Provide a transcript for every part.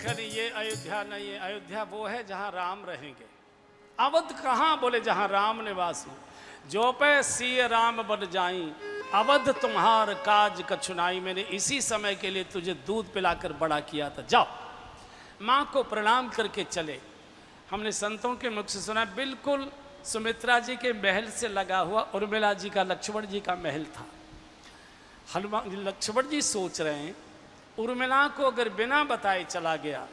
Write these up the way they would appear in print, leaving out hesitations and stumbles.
लखन ये अयोध्या नहीं है, अयोध्या वो है जहाँ राम रहेंगे। अवध कहाँ, बोले जहाँ राम निवास हो। जो पे सिय राम बन जाई, अवध तुम्हार काज कछुनाई। मैंने इसी समय के लिए तुझे दूध पिलाकर बड़ा किया था। जाओ। माँ को प्रणाम करके चले। हमने संतों के मुख से सुना, बिल्कुल सुमित्रा जी के महल से लगा हुआ उर्मिला जी का, लक्ष्मण जी का महल था। हनुमान लक्ष्मण जी सोच रहे हैं, उर्मिला को अगर बिना बताए चला गया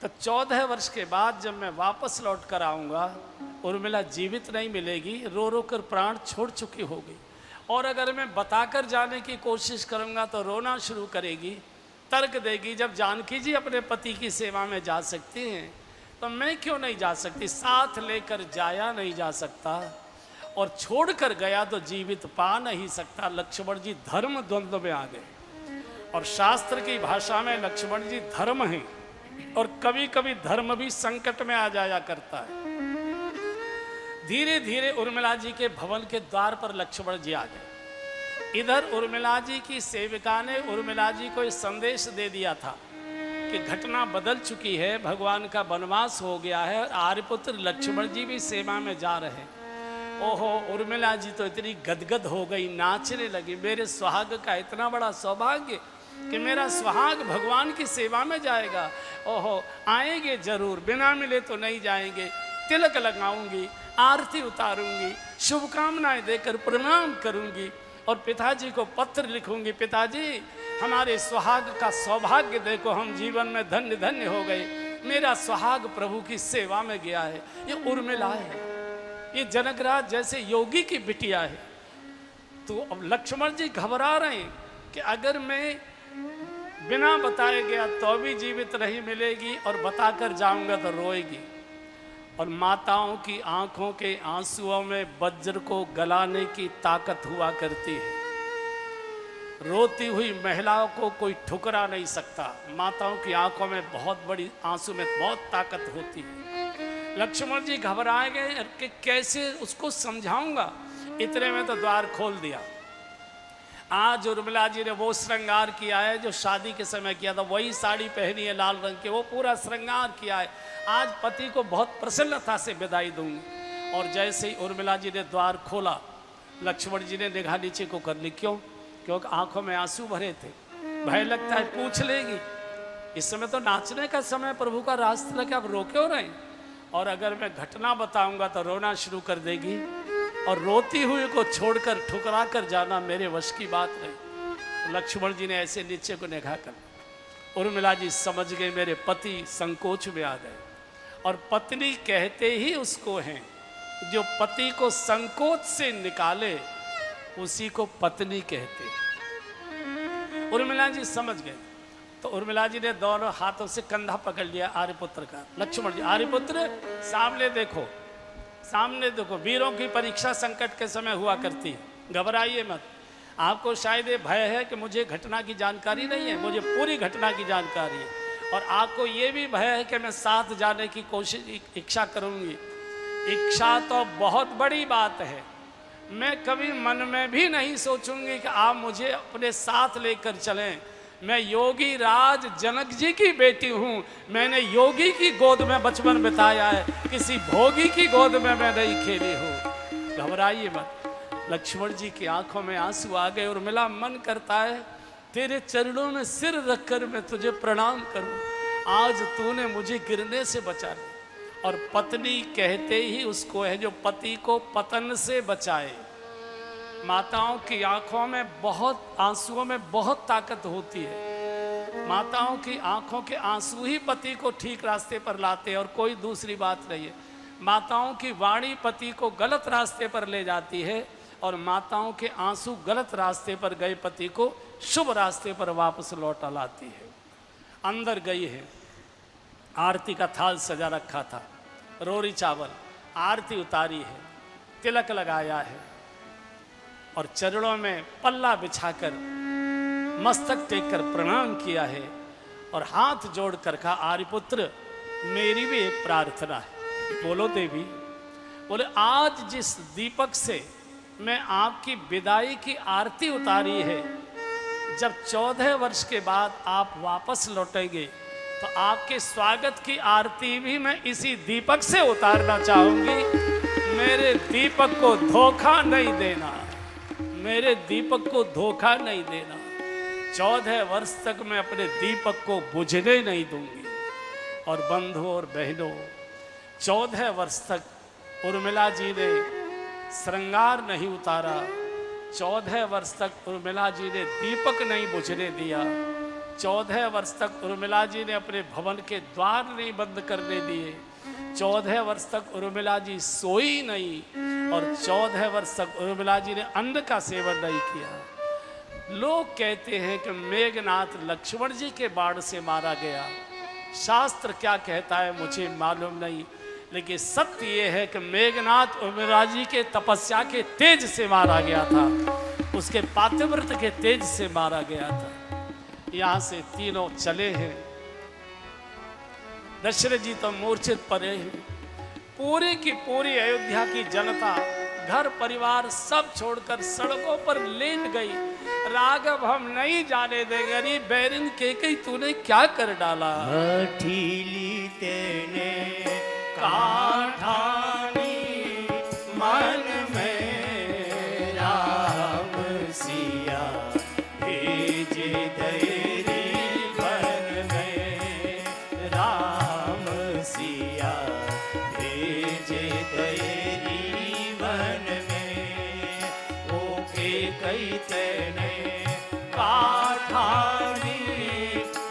तो 14 वर्ष के बाद जब मैं वापस लौट कर आऊँगा, उर्मिला जीवित नहीं मिलेगी, रो रो कर प्राण छोड़ चुकी होगी। और अगर मैं बताकर जाने की कोशिश करूँगा तो रोना शुरू करेगी, तर्क देगी, जब जानकी जी अपने पति की सेवा में जा सकती हैं तो मैं क्यों नहीं जा सकती। साथ लेकर जाया नहीं जा सकता और छोड़कर गया तो जीवित पा नहीं सकता। लक्ष्मण जी धर्म द्वंद्व में आ गए। और शास्त्र की भाषा में लक्ष्मण जी धर्म हैं, और कभी कभी धर्म भी संकट में आ जाया करता है। धीरे धीरे उर्मिला जी के भवन के द्वार पर लक्ष्मण जी आ गए। इधर उर्मिला जी की सेविका ने उर्मिला जी को इस संदेश दे दिया था कि घटना बदल चुकी है, भगवान का वनवास हो गया है, आर्यपुत्र लक्ष्मण जी भी सेवा में जा रहे हैं। ओहो, उर्मिला जी तो इतनी गदगद हो गई, नाचने लगी। मेरे सुहाग का इतना बड़ा सौभाग्य कि मेरा सुहाग भगवान की सेवा में जाएगा। ओहो, आएंगे जरूर, बिना मिले तो नहीं जाएंगे। तिलक लगाऊंगी, आरती उतारूंगी, शुभकामनाएं देकर प्रणाम करूंगी और पिताजी को पत्र लिखूंगी, पिताजी हमारे सुहाग का सौभाग्य देखो, हम जीवन में धन्य धन्य हो गए, मेरा सुहाग प्रभु की सेवा में गया है। ये उर्मिला है, ये जनकराज जैसे योगी की बिटिया है। तो अब लक्ष्मण जी घबरा रहे हैं कि अगर मैं बिना बताए गया तो भी जीवित नहीं मिलेगी, और बताकर जाऊंगा तो रोएगी। और माताओं की आंखों के आंसुओं में वज्र को गलाने की ताकत हुआ करती है। रोती हुई महिलाओं को कोई ठुकरा नहीं सकता। माताओं की आंखों में बहुत बड़ी, आंसू में बहुत ताकत होती है। लक्ष्मण जी घबराए गए कि कैसे उसको समझाऊंगा। इतने में तो द्वार खोल दिया। आज उर्मिला जी ने वो श्रृंगार किया है जो शादी के समय किया था, वही साड़ी पहनी है लाल रंग की, वो पूरा श्रृंगार किया है। आज पति को बहुत प्रसन्नता से विदाई दूंगी। और जैसे ही उर्मिला जी ने द्वार खोला, लक्ष्मण जी ने निगाह नीचे को कर ली। क्यों? क्योंकि आंखों में आंसू भरे थे। भय लगता है पूछ लेगी। इस समय तो नाचने का समय, प्रभु का रास तिलक है, अब रो क्यों रहे? और अगर मैं घटना बताऊंगा तो रोना शुरू कर देगी, और रोती हुई को छोड़कर ठुकरा कर जाना मेरे वश की बात नहीं। लक्ष्मण जी ने ऐसे नीचे को निगाह कर, उर्मिला जी समझ गए मेरे पति संकोच में आ गए। और पत्नी कहते ही उसको हैं, जो पति को संकोच से निकाले उसी को पत्नी कहते हैं। उर्मिला जी समझ गए। तो उर्मिला जी ने दोनों हाथों से कंधा पकड़ लिया आर्यपुत्र का। लक्ष्मण जी, आर्यपुत्र सामने देखो, सामने देखो। वीरों की परीक्षा संकट के समय हुआ करती है, घबराइए मत। आपको शायद ये भय है कि मुझे घटना की जानकारी नहीं है, मुझे पूरी घटना की जानकारी है। और आपको ये भी भय है कि मैं साथ जाने की कोशिश, इच्छा करूंगी। इच्छा तो बहुत बड़ी बात है। मैं कभी मन में भी नहीं सोचूंगी कि आप मुझे अपने साथ लेकर चलें। मैं योगी राज जनक जी की बेटी हूँ। मैंने योगी की गोद में बचपन बिताया है, किसी भोगी की गोद में मैं नहीं खेली हूँ। घबराइए मत। लक्ष्मण जी की आंखों में आंसू आ गए। और मिला मन करता है तेरे चरणों में सिर रखकर मैं तुझे प्रणाम करूं। आज तूने मुझे गिरने से बचा लिया। और पत्नी कहते ही उसको है जो पति को पतन से बचाए। माताओं की आंखों में बहुत, आंसुओं में बहुत ताकत होती है। माताओं की आंखों के आंसू ही पति को ठीक रास्ते पर लाते हैं, और कोई दूसरी बात नहीं है। माताओं की वाणी पति को गलत रास्ते पर ले जाती है, और माताओं के आंसू गलत रास्ते पर गए पति को शुभ रास्ते पर वापस लौटा लाती है। अंदर गई है, आरती का थाल सजा रखा था, रोरी चावल, आरती उतारी है, तिलक लगाया है, और चरणों में पल्ला बिछाकर मस्तक टेककर प्रणाम किया है, और हाथ जोड़कर कहा, आर्यपुत्र मेरी भी एक प्रार्थना है। बोलो देवी। बोले, आज जिस दीपक से मैं आपकी विदाई की आरती उतारी है, जब 14 वर्ष के बाद आप वापस लौटेंगे तो आपके स्वागत की आरती भी मैं इसी दीपक से उतारना चाहूंगी। मेरे दीपक को धोखा नहीं देना, मेरे दीपक को धोखा नहीं देना। 14 वर्ष तक मैं अपने दीपक को बुझने नहीं दूंगी। और बंधुओं और बहनों, 14 वर्ष तक उर्मिला जी ने श्रृंगार नहीं उतारा, 14 वर्ष तक उर्मिला जी ने दीपक नहीं बुझने दिया, 14 वर्ष तक उर्मिला जी ने अपने भवन के द्वार नहीं बंद करने दिए, 14 वर्ष तक उर्मिला जी सोई नहीं और 14 वर्ष तक उर्मिला जी ने अन्न का सेवन नहीं किया। लोग कहते हैं कि मेघनाथ लक्ष्मण जी के बाण से मारा गया। शास्त्र क्या कहता है मुझे मालूम नहीं, लेकिन सत्य ये है कि मेघनाथ उर्मिला जी के तपस्या के तेज से मारा गया था, उसके पातिव्रत के तेज से मारा गया था। यहाँ से तीनों चले हैं। दशरथ जी तो मूर्छित पड़े हैं। पूरी की पूरी अयोध्या की जनता घर परिवार सब छोड़कर सड़कों पर लेट गई। राघव हम नहीं जाने देंगे। अरे बैरिन के तूने क्या कर डाला? हठीली तेने काठानी मन में राम सिया भेजे तेरी वन में, राम सिया भेजे तेरी वन में। ओके कई तेने काठानी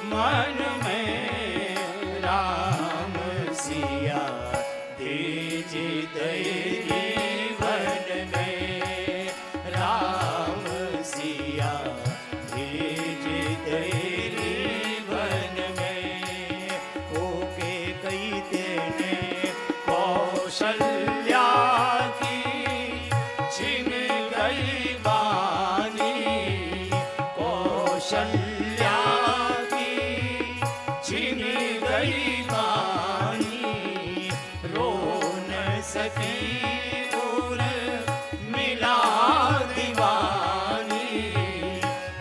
मन में राम सिया भेजे तेरी वन में, राम सिया भेजे तेरी वन में। ओके कई तेने कौशल्या की छिन गई बानी, कौशल्या की छिन गई बानी। रो न सकी और मिला दीवानी,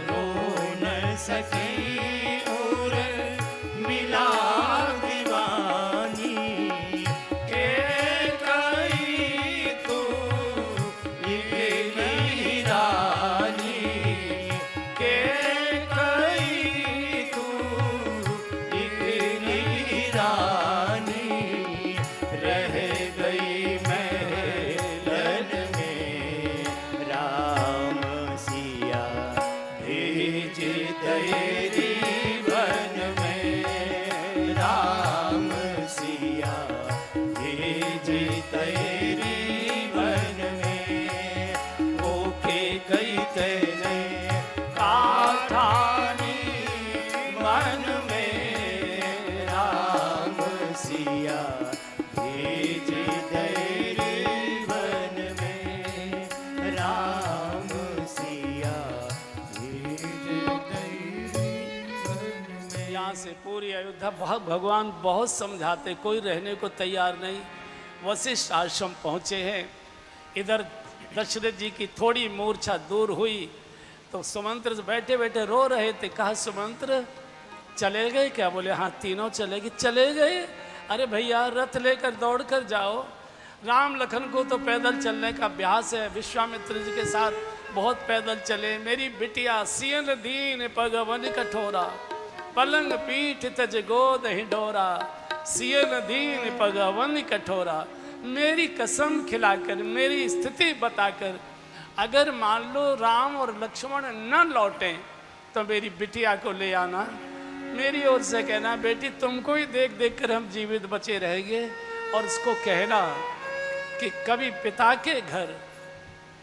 रो न सकी और मिला दीवानी। के कई तू इकली रानी, के कई तू इकली रानी। रह गई महलन में राम सिया भेजे तेरी वन में, राम सिया भेजे तेरी वन में। ओके कई तेने काठानी मन में राम सिया भेजे तेरी वन में, राम सिया भेजे तेरी वन में। यहाँ से पूरी अयोध्या भगवान बहुत समझाते, कोई रहने को तैयार नहीं। वशिष्ठ आश्रम पहुँचे हैं। इधर दशरथ जी की थोड़ी मूर्छा दूर हुई तो सुमंत्र बैठे बैठे रो रहे थे। कहा सुमंत्र चले गए क्या? बोले हाँ तीनों चले गए। चले गए? अरे भैया रथ लेकर दौड़ कर जाओ। राम लखन को तो पैदल चलने का अभ्यास है, विश्वामित्र जी के साथ बहुत पैदल चले। मेरी बिटिया सियन दीन पगवन कठोरा, पलंग पीठ तज गोद हिंडोरा, सियन दीन पगवन कठोरा। मेरी कसम खिलाकर, मेरी स्थिति बताकर, अगर मान लो राम और लक्ष्मण न लौटें तो मेरी बिटिया को ले आना। मेरी ओर से कहना बेटी तुमको ही देख देख कर हम जीवित बचे रहेंगे। और उसको कहना कि कभी पिता के घर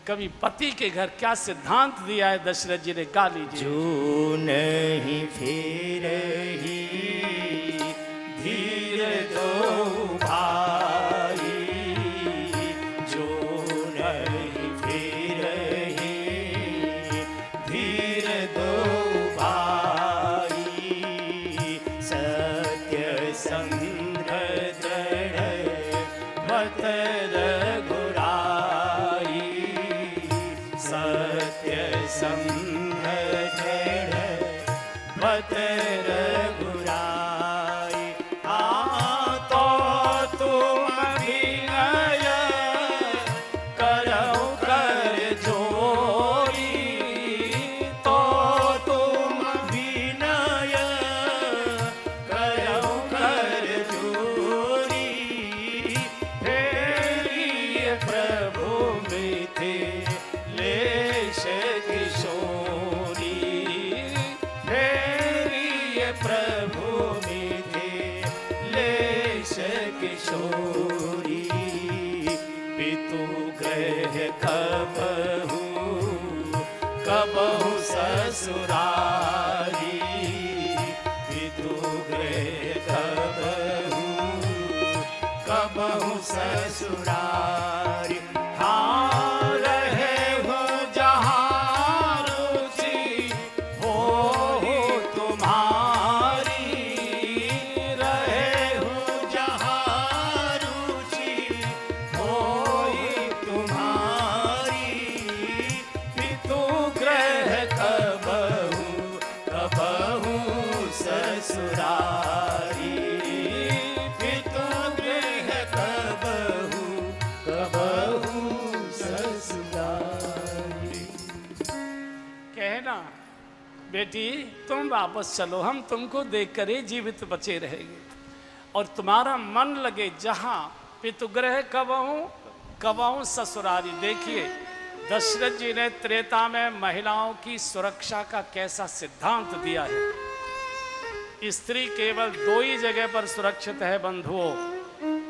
कभी पति के घर क्या सिद्धांत दिया है दशरथ जी ने, गा लीजिए। जो नहीं फिर ही धीर दो भाई, जो नहीं फिर ही धीर दो भाई। सत्य संग दृढ़ मत रघुराई, सत्य संग दृढ़ मत रघुराई। ससुरारी। हाँ रहे हो जहाँ रुचि हो तुम्हारी, रहे हो जहाँ रुचि हो तुम्हारी। पितु ग्रह कबहू कबहू ससुरारी, पितु गृह कबहू कबहू ससुरारी। कहना बेटी तुम वापस चलो, हम तुमको देखकर ही जीवित बचे रहेंगे और तुम्हारा मन लगे जहाँ पितुग्रह कबहू कबहू ससुरारी। देखिए दशरथ जी ने त्रेता में महिलाओं की सुरक्षा का कैसा सिद्धांत दिया है। स्त्री केवल दो ही जगह पर सुरक्षित है बंधुओं,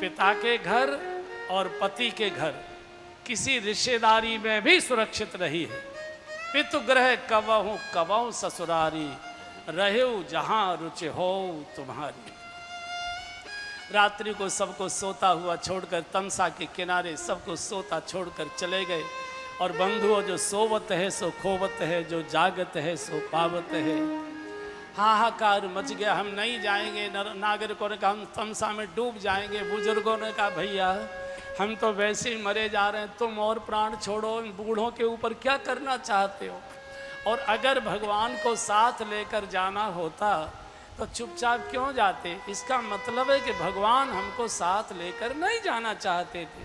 पिता के घर और पति के घर, किसी रिश्तेदारी में भी सुरक्षित नहीं है। पितुग्रह कबहू कबहू ससुरारी, रहेऊ जहाँ रुचि हो तुम्हारी। रात्रि को सबको सोता हुआ छोड़कर तमसा के किनारे सबको सोता छोड़कर चले गए। और बंधुओं जो सोवत है सो खोवत है, जो जागत है सो पावत है। हाहाकार मच गया, हम नहीं जाएंगे। नागरिकों ने कहा हम तमसा में डूब जाएंगे। बुजुर्गों ने कहा भैया हम तो वैसे ही मरे जा रहे हैं, तुम और प्राण छोड़ो, इन बूढ़ों के ऊपर क्या करना चाहते हो। और अगर भगवान को साथ लेकर जाना होता तो चुपचाप क्यों जाते। इसका मतलब है कि भगवान हमको साथ लेकर नहीं जाना चाहते थे।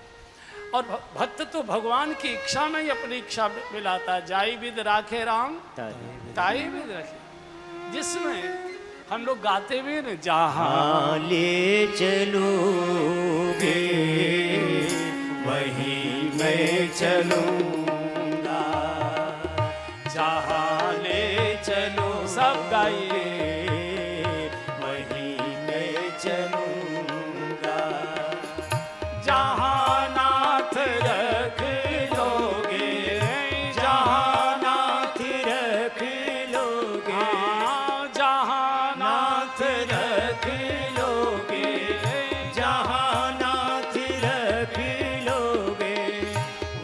और भक्त तो भगवान की इच्छा में ही अपनी इच्छा मिलाता है। जाई विद राखे राम ताई विद रखे, जिसमें हम लोग गाते हुए न जहाँ ले चलोगे वहीं मैं चलूँगा, जहाँ ले चलो सब गाइए। वहीं मैं चलूँगा, जहाँ नाथ रख लोगे, जहाँ नाथ रख लोगे, जहाँ नाथ रख लोगे, जहाँ नाथ रख लोगे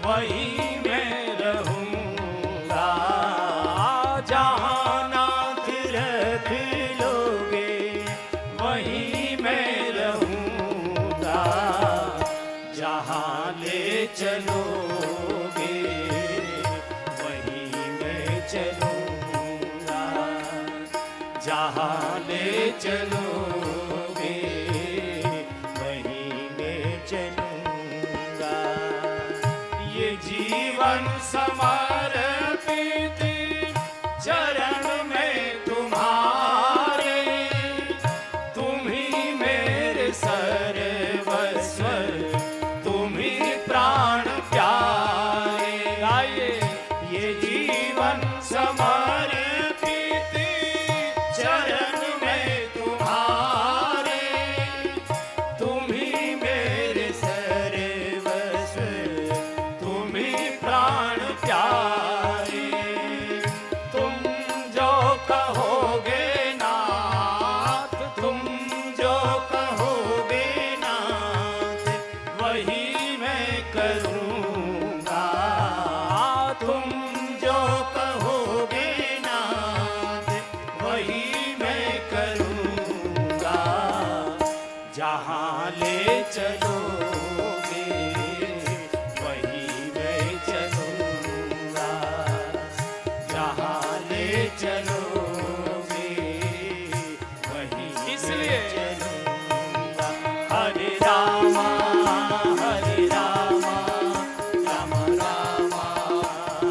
वहीं मैं रहूँगा, जहाँ नाथ रख लोगे वहीं मैं रहूँगा, जहाँ ले चलोगे वहीं मैं चलूँगा, जहाँ ले चलोगे वहीं मैं चलूँगा। ये जीवन समर्पित चरण में तुम्हारे, तुम ही मेरे सर्वस्व, तुम ही प्राण प्यारे। गाइए ये जीवन समर्पित चरण में तुम्हारे, तुम ही मेरे सर्वस्व, तुम ही प्राण प्यारे। तुम जो कहोगे नाथ, तुम जो कहोगे नाथ वही मैं करूँगा, तुम जो कहोगे नाथ वही मैं करूँगा, जहाँ ले चलोगे वहीं मैं चलूँगा, जहाँ ले चलोगे वहीं इसलिए चलूँगा। हरे रामा हरे रामा, राम रामा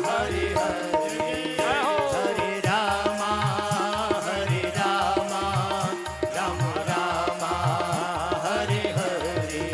हरे हरे, हरे रामा हरे रामा, राम रामा हरे हरे,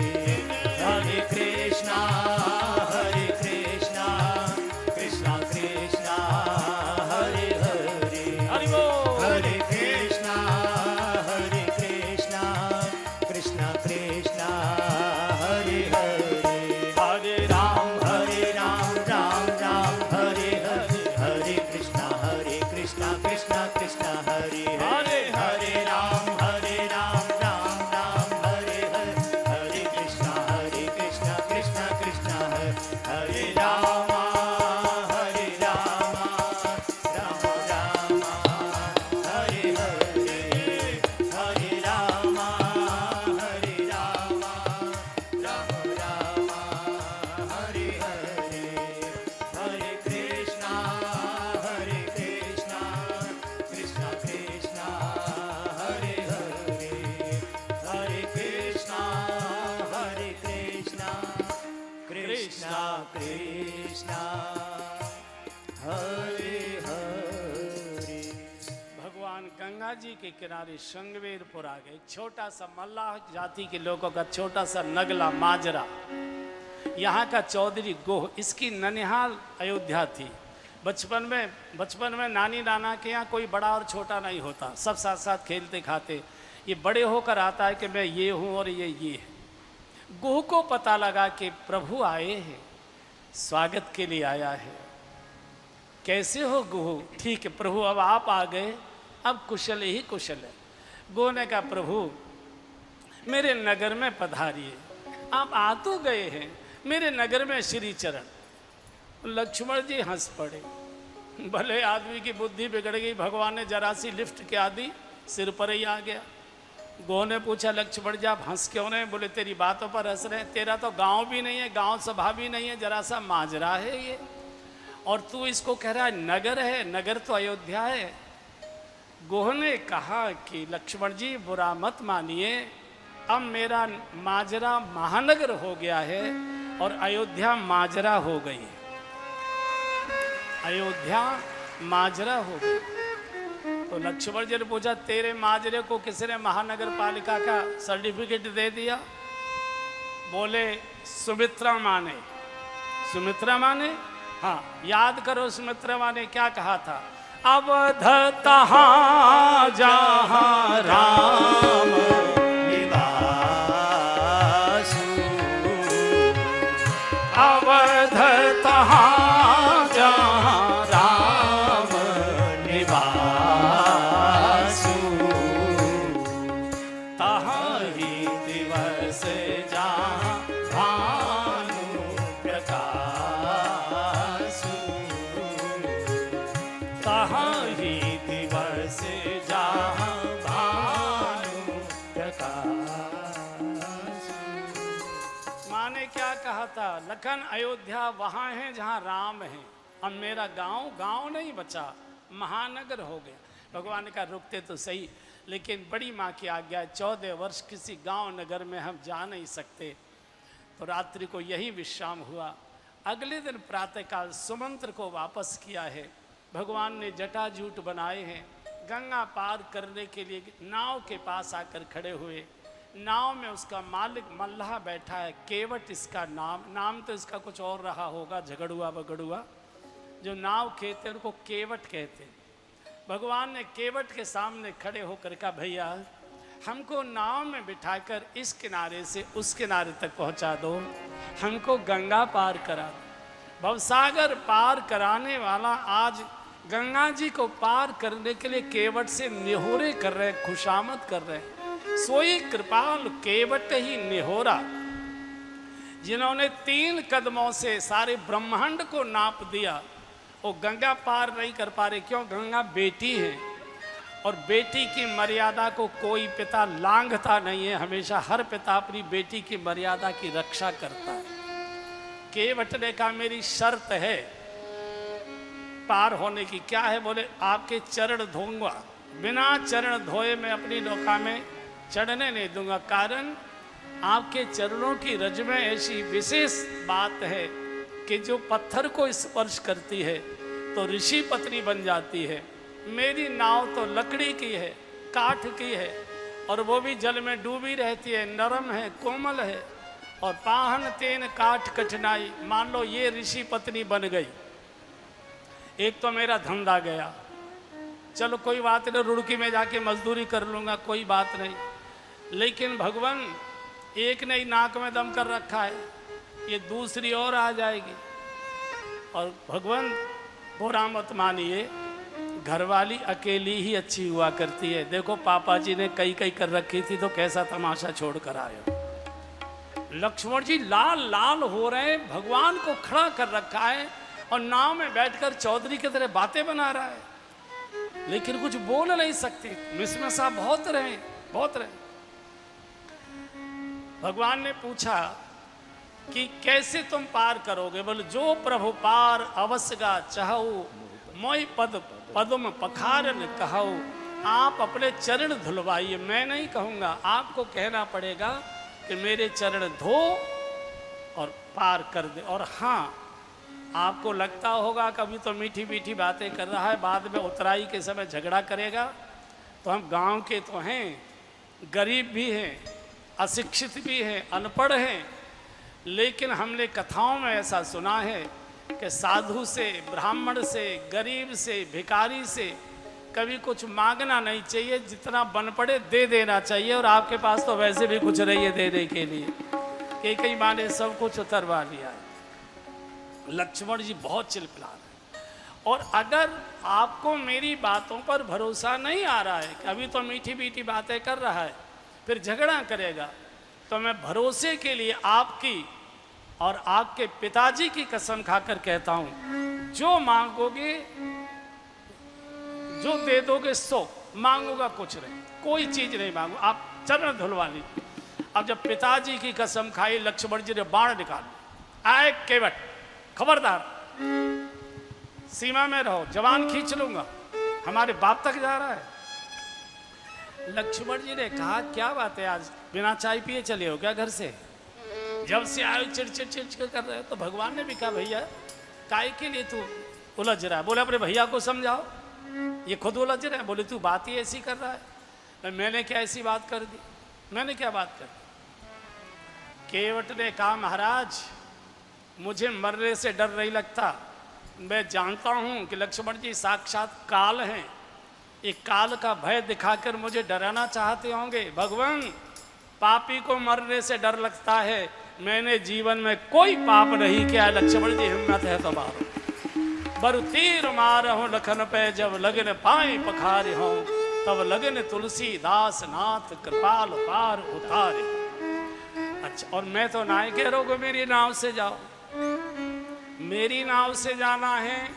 जी के किनारे श्रृंगवेरपुर आ गए। एक छोटा सा मल्लाह जाति के लोगों का छोटा सा नगला माजरा, यहाँ का चौधरी गोह, इसकी ननिहाल अयोध्या थी। बचपन में नानी नाना के यहाँ कोई बड़ा और छोटा नहीं होता, सब साथ साथ खेलते खाते। ये बड़े होकर आता है कि मैं ये हूँ और ये है। गोह को पता लगा कि प्रभु आए हैं, स्वागत के लिए आया है। कैसे हो गोह? ठीक है प्रभु, अब आप आ गए, अब कुशल ही कुशल है। गोह ने कहा प्रभु मेरे नगर में पधारिए। आप आ तो गए हैं, मेरे नगर में श्री चरण। लक्ष्मण जी हंस पड़े, भले आदमी की बुद्धि बिगड़ गई, भगवान ने जरा सी लिफ्ट क्या दी, सिर पर ही आ गया। गोह ने पूछा लक्ष्मण जी आप हंस क्यों रहे हैं? बोले तेरी बातों पर हंस रहे हैं, तेरा तो गांव भी नहीं है, गांव सभा भी नहीं है, जरा सा माजरा है ये, और तू इसको कह रहा है नगर है, नगर तो अयोध्या है। गोह ने कहा कि लक्ष्मण जी बुरा मत मानिए, अब मेरा माजरा महानगर हो गया है और अयोध्या माजरा हो गई है। अयोध्या माजरा हो गई। तो लक्ष्मण जी ने पूछा तेरे माजरे को किसने महानगर पालिका का सर्टिफिकेट दे दिया? बोले सुमित्रा माँ ने। सुमित्रा माँ ने? हाँ, याद करो सुमित्रा माँ ने क्या कहा था? अवध तहाँ जहाँ राम निवासु, अवध तहाँ जहाँ राम निवासु, तहाँ ही दिवस जहाँ भानु प्रकाशु, तहाँ ही दिवस जहाँ भानु प्रकाशु। माँ ने क्या कहा था? लखन अयोध्या वहाँ है जहाँ राम है, अब मेरा गांव नहीं बचा, महानगर हो गया। भगवान ने कहा रुकते तो सही, लेकिन बड़ी माँ की आज्ञा है, 14 वर्ष किसी गांव नगर में हम जा नहीं सकते। तो रात्रि को यही विश्राम हुआ। अगले दिन प्रातःकाल सुमंत्र को वापस किया है। भगवान ने जटाजूट बनाए हैं, गंगा पार करने के लिए नाव के पास आकर खड़े हुए। नाव में उसका मालिक मल्लाह बैठा है, केवट इसका नाम तो इसका कुछ और रहा होगा, झगड़ुआ बगड़ुआ। जो नाव खेते उनको केवट कहते। भगवान ने केवट के सामने खड़े होकर कहा भैया हमको नाव में बिठाकर इस किनारे से उस किनारे तक पहुंचा दो, हमको गंगा पार करा दो। भवसागर पार कराने वाला आज गंगा जी को पार करने के लिए केवट से निहोरे कर रहे, खुशामद कर रहे। सोई कृपाल केवट ही निहोरा, जिन्होंने 3 कदमों से सारे ब्रह्मांड को नाप दिया, वो गंगा पार नहीं कर पा रहे। क्यों? गंगा बेटी है और बेटी की मर्यादा को कोई पिता लांघता नहीं है। हमेशा हर पिता अपनी बेटी की मर्यादा की रक्षा करता है। केवट ने कहा मेरी शर्त है पार होने की। क्या है? बोले आपके चरण धोऊंगा, बिना चरण धोए मैं अपनी नौका में चढ़ने नहीं दूंगा। कारण आपके चरणों की रज में ऐसी विशेष बात है कि जो पत्थर को स्पर्श करती है तो ऋषि पत्नी बन जाती है। मेरी नाव तो लकड़ी की है, काठ की है, और वो भी जल में डूबी रहती है, नरम है, कोमल है, और पाहन तेन काठ कठिनाई। मान लो ये ऋषि पत्नी बन गई, एक तो मेरा धंधा गया, चलो कोई बात नहीं, रुड़की में जाके मजदूरी कर लूँगा, कोई बात नहीं। लेकिन भगवान एक ने ही नाक में दम कर रखा है, ये दूसरी और आ जाएगी। और भगवान बुरा मत मानिए, घरवाली अकेली ही अच्छी हुआ करती है। देखो पापा जी ने कई कर रखी थी तो कैसा तमाशा छोड़ कर आए। लक्ष्मण जी लाल लाल हो रहे हैं, भगवान को खड़ा कर रखा है और नाव में बैठकर चौधरी की तरह बातें बना रहा है, लेकिन कुछ बोल नहीं सकती। मिसमसा बहुत रहे। भगवान ने पूछा कि कैसे तुम पार करोगे? बोले जो प्रभु पार अवसगा चाहो, मोई पदम पखारन कहो। आप अपने चरण धुलवाइए, मैं नहीं कहूँगा, आपको कहना पड़ेगा कि मेरे चरण धो और पार कर दे। और हाँ, आपको लगता होगा कभी तो मीठी मीठी बातें कर रहा है, बाद में उतराई के समय झगड़ा करेगा, तो हम गांव के तो हैं, गरीब भी हैं, अशिक्षित भी हैं, अनपढ़ हैं, लेकिन हमने कथाओं में ऐसा सुना है कि साधु से, ब्राह्मण से, गरीब से, भिखारी से कभी कुछ मांगना नहीं चाहिए, जितना बन पड़े दे देना चाहिए। और आपके पास तो वैसे भी कुछ नहीं है देने के लिए, कई माँ ने सब कुछ उतरवा लिया है। लक्ष्मण जी बहुत चिलपिला रहे। और अगर आपको मेरी बातों पर भरोसा नहीं आ रहा है कि अभी तो मीठी मीठी बातें कर रहा है, फिर झगड़ा करेगा, तो मैं भरोसे के लिए आपकी और आपके पिताजी की कसम खाकर कहता हूं, जो मांगोगे, जो दे दोगे सो, मांगोगा कुछ नहीं, कोई चीज नहीं मांगो, आप चरण धुलवा लीजिए। अब जब पिताजी की कसम खाई, लक्ष्मण जी ने बाण निकाल, आए केवट, खबरदार सीमा में रहो, जवान खींच लूंगा, हमारे बाप तक जा रहा है। लक्ष्मण जी ने कहा क्या बात है, आज बिना चाय पिए चले हो क्या घर से? जब से आए चिड़चिड़ चिड़चिड़ कर रहे हो। तो भगवान ने भी कहा भैया काय के लिए तू उलझ रहा है? बोले अपने भैया को समझाओ, ये खुद उलझ रहा है। बोले तू बात ही ऐसी कर रहा है। मैंने क्या ऐसी बात कर दी? मैंने क्या बात कर दी? केवट ने कहा महाराज मुझे मरने से डर नहीं लगता, मैं जानता हूं कि लक्ष्मण जी साक्षात काल हैं, एक काल का भय दिखाकर मुझे डराना चाहते होंगे। भगवान पापी को मरने से डर लगता है, मैंने जीवन में कोई पाप नहीं किया। लक्ष्मण जी हिम्मत है तो मारो, बरु तीर मारहु लखन पे, जब लगन पाए पखारे हो, तब लगन तुलसीदास नाथ कृपाल पार उतारे। अच्छा, और मैं तो ना ही कह रहा हूँ मेरी नाव से जाओ, मेरी नाव से जाना है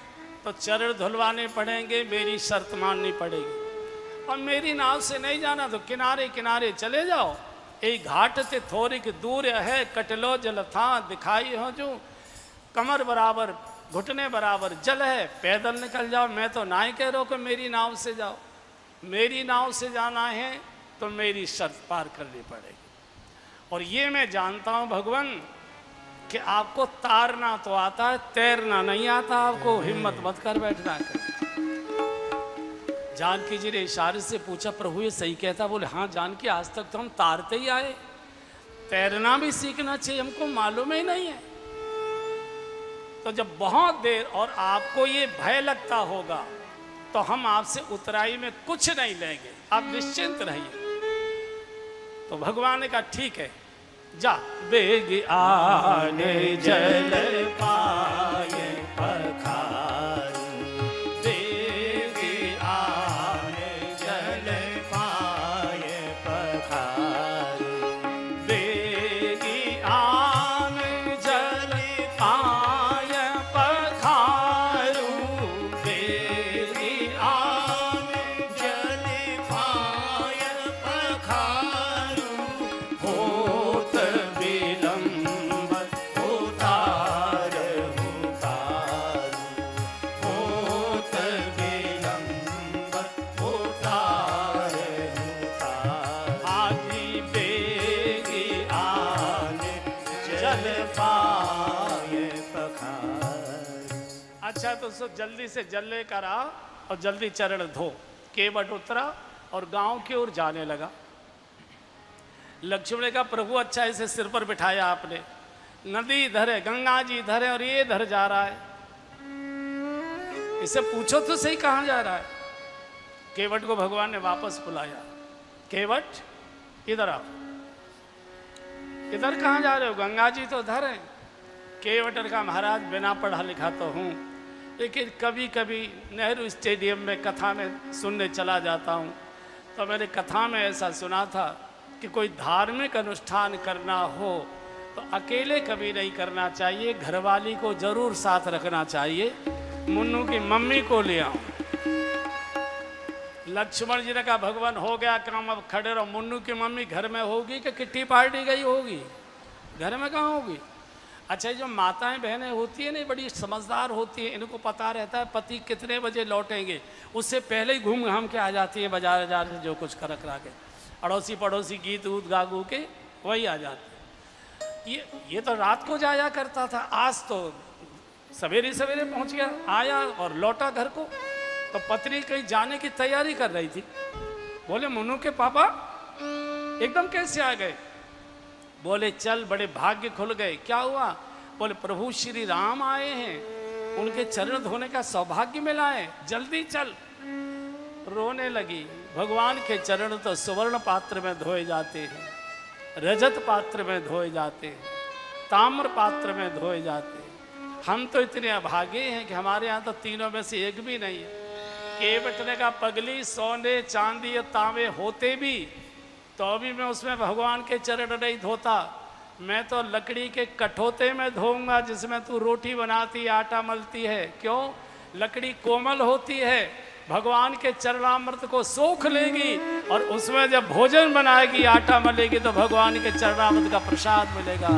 तो चरण धुलवाने पड़ेंगे, मेरी शर्त माननी पड़ेगी। और मेरी नाव से नहीं जाना तो किनारे किनारे चले जाओ, एक घाट से थोड़ी दूर है, कटलो जल था दिखाई हो जो, कमर बराबर घुटने बराबर जल है, पैदल निकल जाओ। मैं तो ना ही कह रहा हूँ कि मेरी नाव से जाओ, मेरी नाव से जाना है तो मेरी शर्त पार करनी पड़ेगी। और ये मैं जानता हूँ भगवान कि आपको तारना तो आता है, तैरना नहीं आता आपको, हिम्मत मत कर बैठना कर। जानकी जी ने इशारे से पूछा प्रभु ये सही कहता? बोले हाँ जानकी, आज तक तो हम तारते ही आए, तैरना भी सीखना चाहिए, हमको मालूम ही नहीं है। तो जब बहुत देर और आपको ये भय लगता होगा तो हम आपसे उतराई में कुछ नहीं लेंगे, आप निश्चिंत रहिए। तो भगवान ने कहा ठीक है जा। बेग आने जल पाए पखारू, बेग आने जल पाए पखारू, बेग आने जल पाए पखारू, बेग आने जल पाए पखारू, होत विलंब उतार उतारू, होत विलंब उतार उतार, आदि बेगी आने जल पाए पखारू। अच्छा तो सो जल्दी से जल लेकर आ और जल्दी चरण धो। केवट उतरा और गांव की ओर जाने लगा। लक्ष्मण ने कहा प्रभु अच्छा इसे सिर पर बिठाया आपने, नदी इधर है, गंगा जी इधर है और ये इधर जा रहा है, इसे पूछो तो सही कहाँ जा रहा है। केवट को भगवान ने वापस बुलाया, केवट इधर आओ, इधर कहाँ जा रहे हो? गंगा जी तो उधर है। केवट ने कहा महाराज बिना पढ़ा लिखा तो हूँ, लेकिन कभी कभी नेहरू स्टेडियम में कथा में सुनने चला जाता हूँ, तो मैंने कथा में ऐसा सुना था कि कोई धार्मिक अनुष्ठान करना हो तो अकेले कभी नहीं करना चाहिए, घरवाली को जरूर साथ रखना चाहिए। मुन्नू की मम्मी को ले आओ। लक्ष्मण जी ने कहा भगवान हो गया काम, अब खड़े रहो। मुन्नू की मम्मी घर में होगी कि किट्टी पार्टी गई होगी? घर में कहाँ होगी? अच्छा जो माताएं बहनें होती है ना बड़ी समझदार होती है, इनको पता रहता है पति कितने बजे लौटेंगे, उससे पहले ही घूम घाम के आ जाती है बाजार बाजार से जो कुछ कर करा के, अड़ोसी पड़ोसी गीत ऊत गा गू के वही आ जाते। ये तो रात को जाया करता था, आज तो सवेरे सवेरे पहुंच गया, आया और लौटा घर को। तो पत्नी कहीं जाने की तैयारी कर रही थी, बोले मुनु के पापा एकदम कैसे आ गए? बोले चल, बड़े भाग्य खुल गए। क्या हुआ? बोले प्रभु श्री राम आए हैं, उनके चरण धोने का सौभाग्य मिला है, जल्दी चल। रोने लगी। भगवान के चरण तो सुवर्ण पात्र में धोए जाते हैं, रजत पात्र में धोए जाते हैं, ताम्र पात्र में धोए जाते हैं। हम तो इतने अभागे हैं कि हमारे यहाँ तो तीनों में से एक भी नहीं है। केवट ने कहा पगली, सोने चांदी या तांबे होते भी तो भी मैं उसमें भगवान के चरण नहीं धोता। मैं तो लकड़ी के कठोते में धोऊंगा जिसमें तू रोटी बनाती, आटा मलती है। क्यों? लकड़ी कोमल होती है, भगवान के चरणामृत को सोख लेगी और उसमें जब भोजन बनाएगी, आटा मलेगी, तो भगवान के चरणामृत का प्रसाद मिलेगा,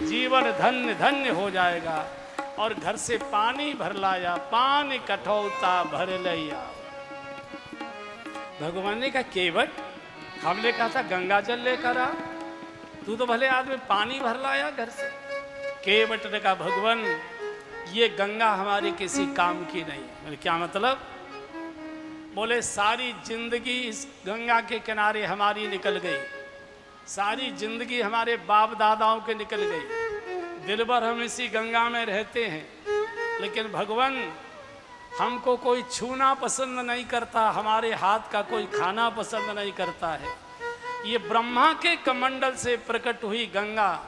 जीवन धन्य धन्य हो जाएगा। और घर से पानी भर लाया, पानी कठौता भर लिया। भगवान ने कहा केवट, हमने कहा था गंगा जल लेकर आ, तू तो भले आदमी पानी भर लाया घर से। केवट ने कहा भगवान ये गंगा हमारे किसी काम की नहीं। बोले क्या मतलब? बोले सारी जिंदगी इस गंगा के किनारे हमारी निकल गई, सारी जिंदगी हमारे बाप दादाओं के निकल गई, दिल भर हम इसी गंगा में रहते हैं, लेकिन भगवान हमको कोई छूना पसंद नहीं करता, हमारे हाथ का कोई खाना पसंद नहीं करता है। ये ब्रह्मा के कमंडल से प्रकट हुई गंगा,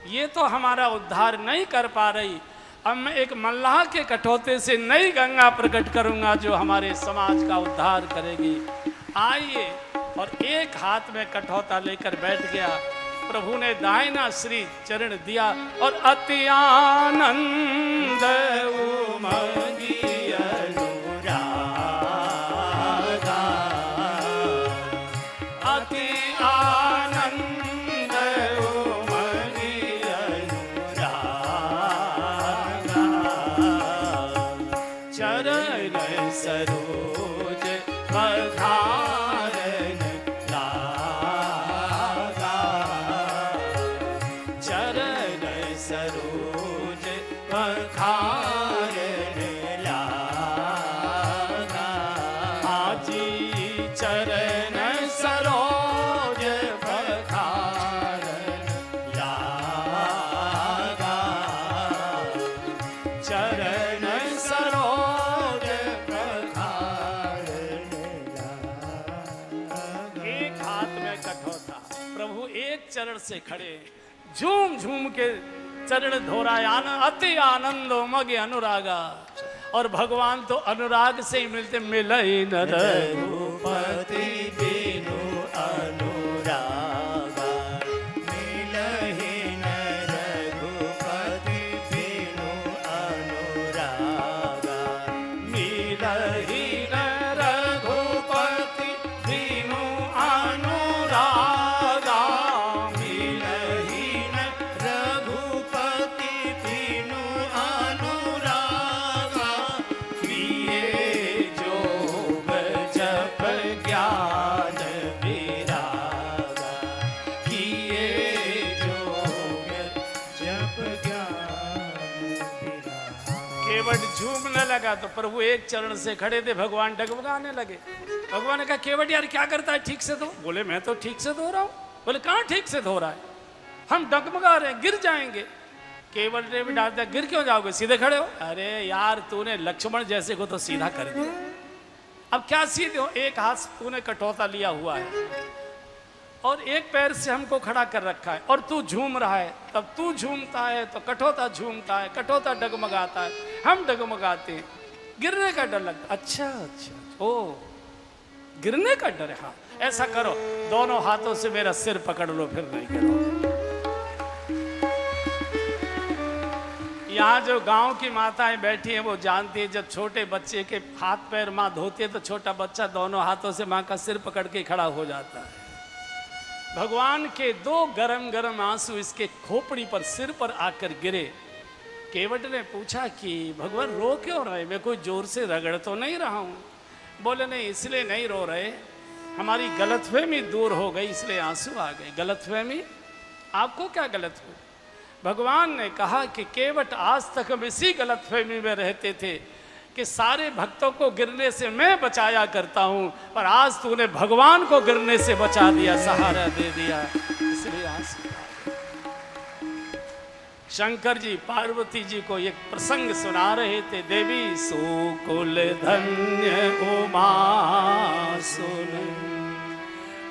ये तो हमारा उद्धार नहीं कर पा रही। अब मैं एक मल्लाह के कठौते से नई गंगा प्रकट करूंगा जो हमारे समाज का उद्धार करेगी। आइए। और एक हाथ में कठौता लेकर बैठ गया। प्रभु ने दाहिना श्री चरण दिया और अति आनंद उमगी अनुरागा, अति आनंद उमगी अनुरागा, चरण सरोज पधारन लागा, चरण सरोज पधारन लागा, आजी चरण सरोज पधारन लागा, चरण सरोज पधारन लागा। एक हाथ में कठौता, प्रभु एक चरण से खड़े, झूम झूम के चरण धोराया, अति आनंदो मगे अनुरागा। और भगवान तो अनुराग से ही मिलते, मिलई न रघुपति बिनु अनुरागा, मिलहि न रघुपति बिनु अनुरागा, मिलहि न रघुपति बिनु अनुरागा, मिलहि न रघुपति बिनु अनुरागा, किए जोग जप ज्ञान विरागा, किए जोग जप ज्ञान विरागा। केवट झूमने लगा तो प्रभु एक चरण से खड़े थे, भगवान डगमगाने लगे। भगवान ने कहा केवट यार क्या करता है, ठीक से धो। बोले मैं तो ठीक से धो रहा हूं। बोले कहाँ ठीक से धो रहा है, हम डगमगा रहे हैं, गिर जाएंगे। केवट ने भी डांट दिया, गिर क्यों जाओगे, सीधे खड़े हो। अरे यार तूने लक्ष्मण जैसे को तो सीधा कर दिया, अब क्या सीधे हो। एक हाथ तूने कठौता लिया हुआ है और एक पैर से हमको खड़ा कर रखा है और तू झूम रहा है। तब तू झूमता है तो कठौता झूमता है, कठौता डगमगाता है, हम डगमगाते हैं, गिरने का डर लगता। अच्छा अच्छा, ओ गिरने का डर है। हाँ ऐसा करो, दोनों हाथों से मेरा सिर पकड़ लो, फिर नहीं करो। यहाँ जो गांव की माताएं बैठी हैं वो जानती है, जब छोटे बच्चे के हाथ पैर माँ धोती है तो छोटा बच्चा दोनों हाथों से माँ का सिर पकड़ के खड़ा हो जाता है। भगवान के दो गरम गरम आंसू इसके खोपड़ी पर, सिर पर आकर गिरे। केवट ने पूछा कि भगवान रो क्यों रहे, मैं कोई जोर से रगड़ तो नहीं रहा हूँ। बोले नहीं, इसलिए नहीं रो रहे, हमारी गलतफहमी दूर हो गई इसलिए आंसू आ गए। गलतफहमी? आपको क्या गलतफहमी? भगवान ने कहा कि केवट आज तक हम इसी गलतफहमी में रहते थे कि सारे भक्तों को गिरने से मैं बचाया करता हूं, पर आज तूने भगवान को गिरने से बचा दिया, सहारा दे दिया, इसलिए आज शंकर जी पार्वती जी को एक प्रसंग सुना रहे थे। देवी सुकुल धन्य उमा सुन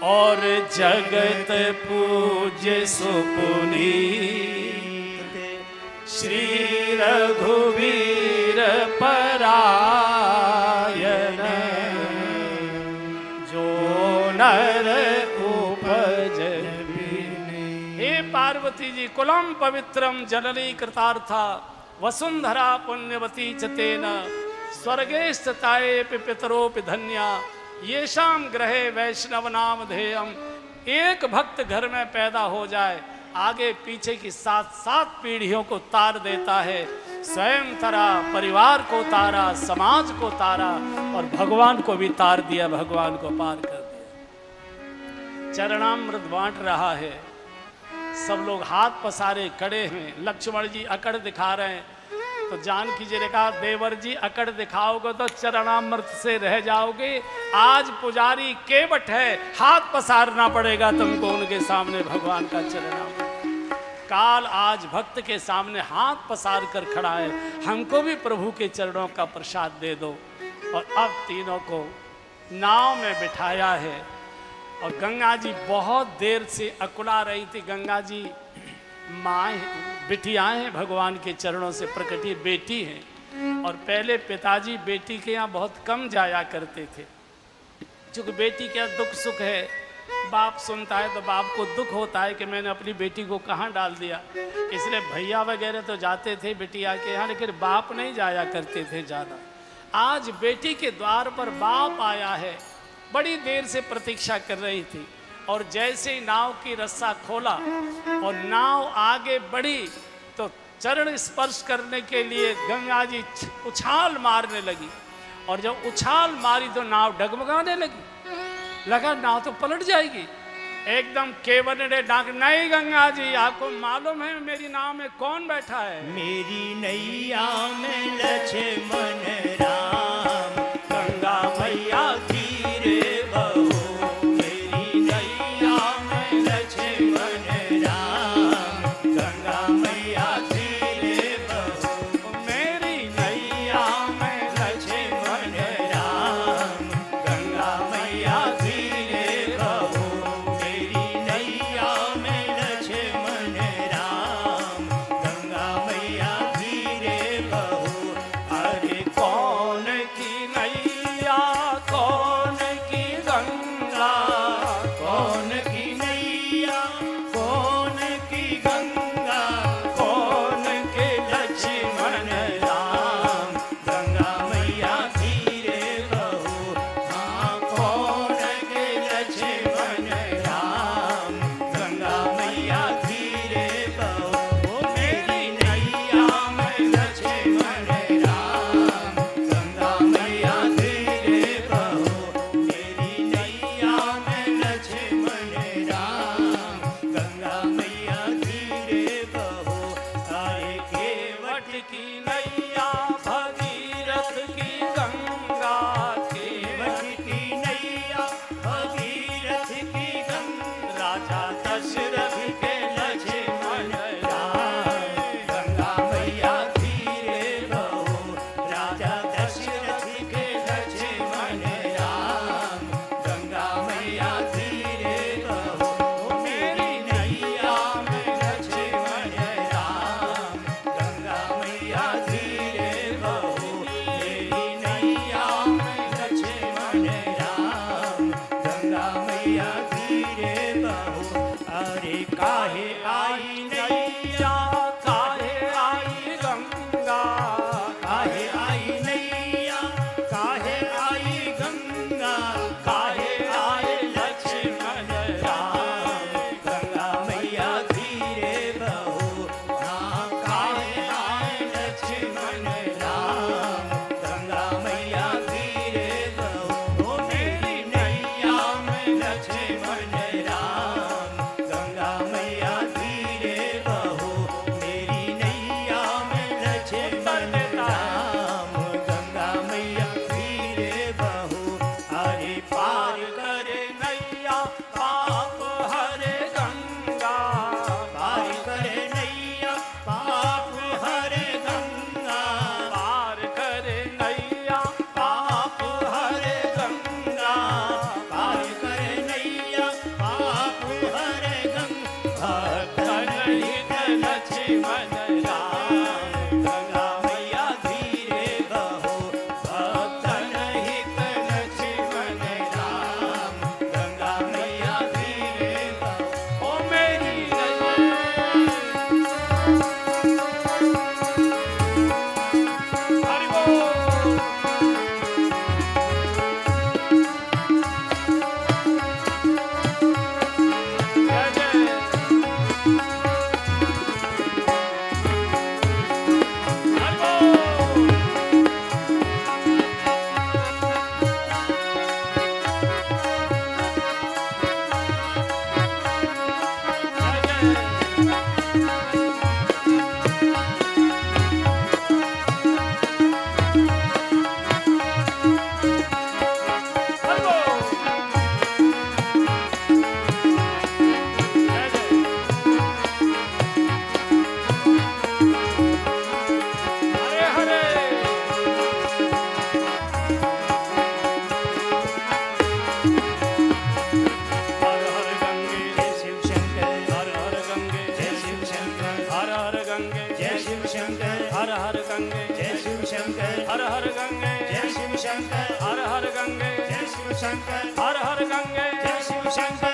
और जगत पूज्य सुपुनीत श्री रघुवीर परायण जो नर उपज हे पार्वती जी, कुलम पवित्रम जननी कृतार्था वसुंधरा पुण्यवती च तेन स्वर्गे स्थिताये पितरोपि धन्या येषाम ग्रहे वैष्णव नाम ध्येयम। एक भक्त घर में पैदा हो जाए, आगे पीछे की 7 पीढ़ियों को तार देता है, स्वयं तरा, परिवार को तारा, समाज को तारा और भगवान को भी तार दिया, भगवान को पार कर दिया। चरणामृत बांट रहा है, सब लोग हाथ पसारे खड़े हैं, लक्ष्मण जी अकड़ दिखा रहे हैं, तो जानकी जी ने कहा देवर जी अकड़ दिखाओगे तो चरणामृत से रह जाओगे, आज पुजारी केवट है, हाथ पसारना पड़ेगा तुमको उनके सामने भगवान का चरणामृत। काल आज भक्त के सामने हाथ पसार कर खड़ा है, हमको भी प्रभु के चरणों का प्रसाद दे दो। और अब तीनों को नाव में बिठाया है और गंगा जी बहुत देर से अकुला रही थी। गंगा जी माँ बिटियाँ हैं, भगवान के चरणों से प्रकटी बेटी हैं, और पहले पिताजी बेटी के यहाँ बहुत कम जाया करते थे, क्योंकि बेटी के यहाँ दुख सुख है, बाप सुनता है तो बाप को दुख होता है कि मैंने अपनी बेटी को कहाँ डाल दिया, इसलिए भैया वगैरह तो जाते थे बिटिया के यहाँ, लेकिन बाप नहीं जाया करते थे ज़्यादा। आज बेटी के द्वार पर बाप आया है, बड़ी देर से प्रतीक्षा कर रही थी, और जैसे ही नाव की रस्सा खोला और नाव आगे बढ़ी तो चरण स्पर्श करने के लिए गंगा जी उछाल मारने लगी, और जब उछाल मारी तो नाव डगमगाने लगी, लगा नाव तो पलट जाएगी। एकदम केवट ने डांट, नहीं गंगा जी, आपको मालूम है मेरी नाव में कौन बैठा है? मेरी नैया में लक्ष्मण राम, गंगा मैया धीरे बहो। मेरी नैया में लक्ष्मण राम, गंगा मैया धीरे बहो। मेरी नैया में लक्ष्मण राम, गंगा मैया धीरे बहो। मेरी नैया में लक्ष्मण राम, गंगा मैया धीरे बहो। अरे कौन की नैया कौन की गंगा, कौन की नैया कौन की गंगा, कौन के लक्ष्मण राम, गंगा मैया धीरे बहो। हाँ, कौन के लक्ष्मण राम, गंगा मैया धीरे बहो। मेरी नैया में लक्ष्मण राम, गंगा मैया धीरे बहो। मेरी नैया में लक्ष्मण राम, गंगा मैया धीरे बहो। अरे केवट की नैया भगीरथ की गंगा, केवट की नैया भगीरथ की गंगा, राजा दशरथ के लक्ष्मण राम, गंगा मैया धीरे बहो। राजा दशरथ के लक्ष्मण राम, गंगा मैया धीरे बहो। मेरी नैया में लक्ष्मण राम, गंगा मैया धीरे बहो। मेरी नैया में लक्ष्मण राम, गंगा मैया धीरे बहो। अरे काहे आई नैया, काहे आई गंगा, काहे आई नैया, काहे आई गंगा, काहे आए लक्ष्मण राम, गंगा मैया धीरे बहो। हाँ, काहे आए लक्ष्मण राम, गंगा मैया धीरे बहो। मेरी नैया में लक्ष्मण राम, गंगा मैया धीरे बहो। भक्तन हित लक्ष्मण राम। गंगा मैया धीरे बहो, भक्तन हित लक्ष्मण राम। गंगा मैया धीरे बहो। ओ मेरी नजर हरि बोल। जय जय हरि बोल। जय जय हरि बोल। जय जय हरे हरे हर हर गंगे जय शिव शंकर, हर हर गंगे जय शिव शंकर, हर हर गंगे जय शिव शंकर, हर हर गंगे जय शिव शंकर, हर हर गंगे जय शिव शंकर, हर हर गंगे जय शिव शंकर, हर हर गंगे जय शिव शंकर।